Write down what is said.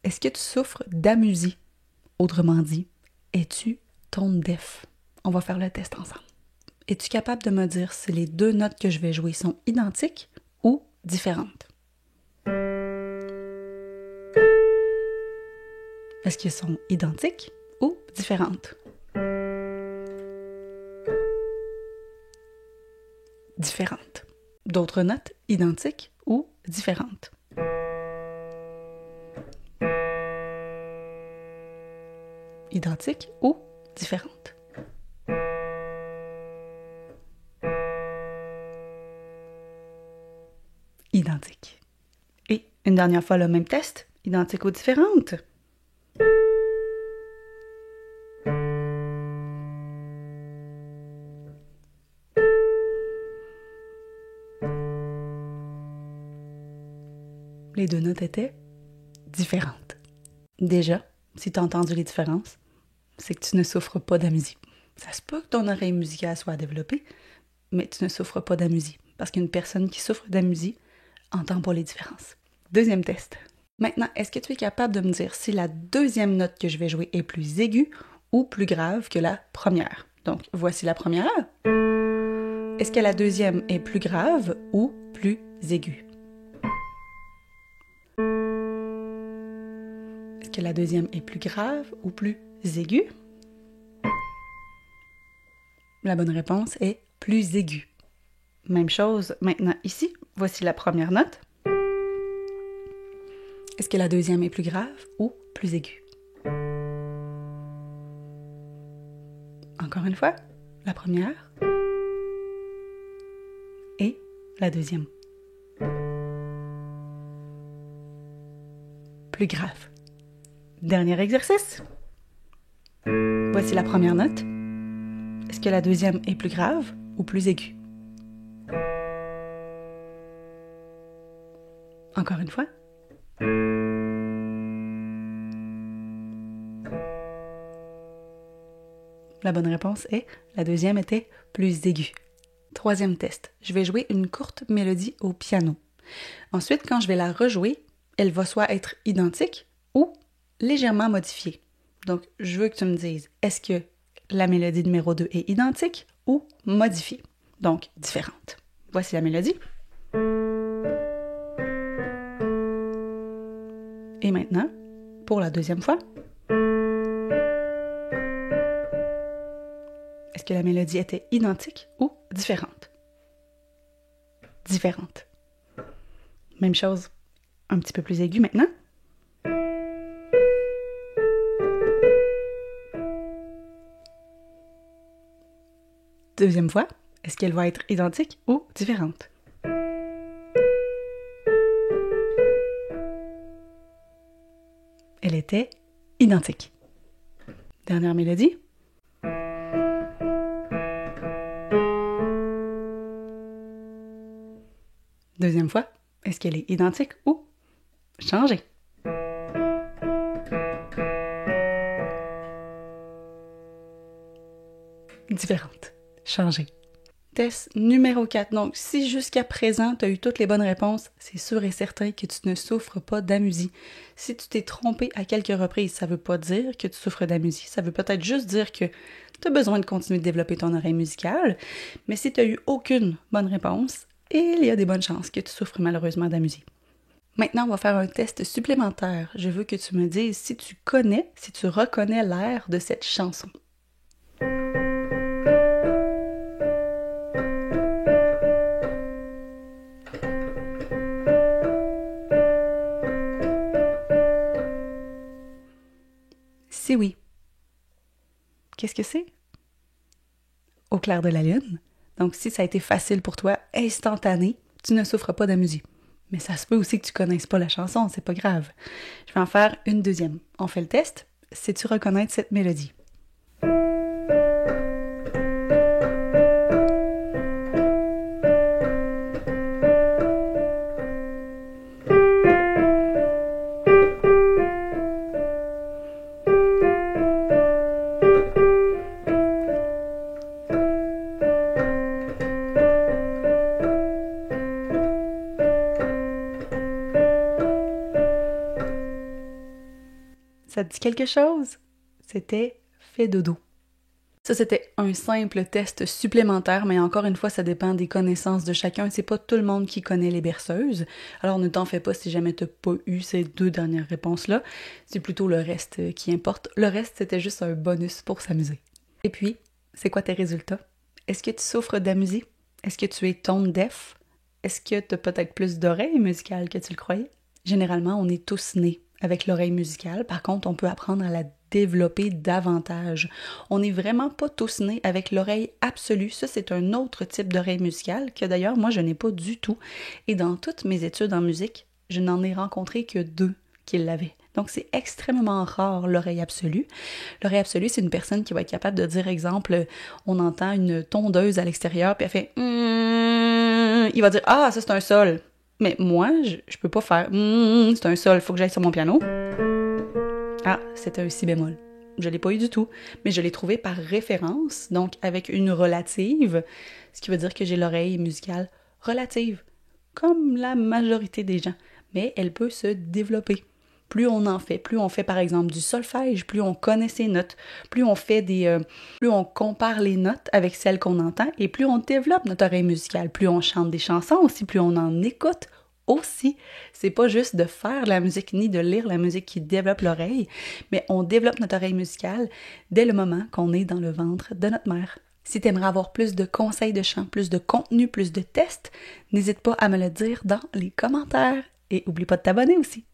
est-ce que tu souffres d'amusie? Autrement dit, es-tu tone deaf? On va faire le test ensemble. Es-tu capable de me dire si les deux notes que je vais jouer sont identiques ou différentes? Est-ce qu'elles sont identiques ou différentes? Différentes. D'autres notes identiques ou différentes? Identiques ou différentes? Identiques. Et une dernière fois le même test, identiques ou différentes? Les deux notes étaient différentes. Déjà, si tu as entendu les différences, c'est que tu ne souffres pas d'amusie. Ça se peut que ton oreille musicale soit développée, mais tu ne souffres pas d'amusie. Parce qu'une personne qui souffre d'amusie entend pas les différences. Deuxième test. Maintenant, est-ce que tu es capable de me dire si la deuxième note que je vais jouer est plus aiguë ou plus grave que la première? Donc, voici la première. Est-ce que la deuxième est plus grave ou plus aiguë? Est-ce que la deuxième est plus grave ou plus aiguë? La bonne réponse est plus aiguë. Même chose maintenant ici. Voici la première note. Est-ce que la deuxième est plus grave ou plus aiguë? Encore une fois, la première et la deuxième. Plus grave. Dernier exercice. Voici la première note. Est-ce que la deuxième est plus grave ou plus aiguë? Encore une fois. La bonne réponse est la deuxième était plus aiguë. Troisième test. Je vais jouer une courte mélodie au piano. Ensuite, quand je vais la rejouer, elle va soit être identique ou légèrement modifiée. Donc, je veux que tu me dises, est-ce que la mélodie numéro 2 est identique ou modifiée? Donc, différente. Voici la mélodie. Et maintenant, pour la deuxième fois, est-ce que la mélodie était identique ou différente? Différente. Même chose, un petit peu plus aiguë maintenant. Deuxième fois, est-ce qu'elle va être identique ou différente? Elle était identique. Dernière mélodie. Deuxième fois, est-ce qu'elle est identique ou changée? Différente. Changée. Test numéro 4. Donc, si jusqu'à présent, tu as eu toutes les bonnes réponses, c'est sûr et certain que tu ne souffres pas d'amusie. Si tu t'es trompé à quelques reprises, ça ne veut pas dire que tu souffres d'amusie. Ça veut peut-être juste dire que tu as besoin de continuer de développer ton oreille musicale. Mais si tu n'as eu aucune bonne réponse, il y a des bonnes chances que tu souffres malheureusement d'amusie. Maintenant, on va faire un test supplémentaire. Je veux que tu me dises si tu reconnais l'air de cette chanson. Si oui, qu'est-ce que c'est? Au clair de la lune. Donc, si ça a été facile pour toi, instantané, tu ne souffres pas d'amusie. Mais ça se peut aussi que tu connaisses pas la chanson, c'est pas grave. Je vais en faire une deuxième. On fait le test. Sais-tu reconnaître cette mélodie? Ça te dit quelque chose? C'était fais dodo. Ça, c'était un simple test supplémentaire, mais encore une fois, ça dépend des connaissances de chacun. C'est pas tout le monde qui connaît les berceuses. Alors ne t'en fais pas si jamais t'as pas eu ces 2 dernières réponses-là. C'est plutôt le reste qui importe. Le reste, c'était juste un bonus pour s'amuser. Et puis, c'est quoi tes résultats? Est-ce que tu souffres d'amusie? Est-ce que tu es tone deaf? Est-ce que tu as peut-être plus d'oreilles musicales que tu le croyais? Généralement, on est tous nés avec l'oreille musicale. Par contre, on peut apprendre à la développer davantage. On n'est vraiment pas tous nés avec l'oreille absolue. Ça, c'est un autre type d'oreille musicale que d'ailleurs, moi, je n'ai pas du tout. Et dans toutes mes études en musique, je n'en ai rencontré que 2 qui l'avaient. Donc, c'est extrêmement rare, l'oreille absolue. L'oreille absolue, c'est une personne qui va être capable de dire, exemple, on entend une tondeuse à l'extérieur, puis elle fait il va dire, ah, ça, c'est un sol. Mais moi, je peux pas faire c'est un sol, faut que j'aille sur mon piano. Ah, c'était un si bémol. Je l'ai pas eu du tout, mais je l'ai trouvé par référence, donc avec une relative, ce qui veut dire que j'ai l'oreille musicale relative, comme la majorité des gens, mais elle peut se développer. Plus on en fait, plus on fait par exemple du solfège, plus on connaît ses notes, plus on fait plus on compare les notes avec celles qu'on entend et plus on développe notre oreille musicale, plus on chante des chansons aussi, plus on en écoute aussi. C'est pas juste de faire de la musique ni de lire la musique qui développe l'oreille, mais on développe notre oreille musicale dès le moment qu'on est dans le ventre de notre mère. Si tu aimerais avoir plus de conseils de chant, plus de contenu, plus de tests, n'hésite pas à me le dire dans les commentaires et oublie pas de t'abonner aussi.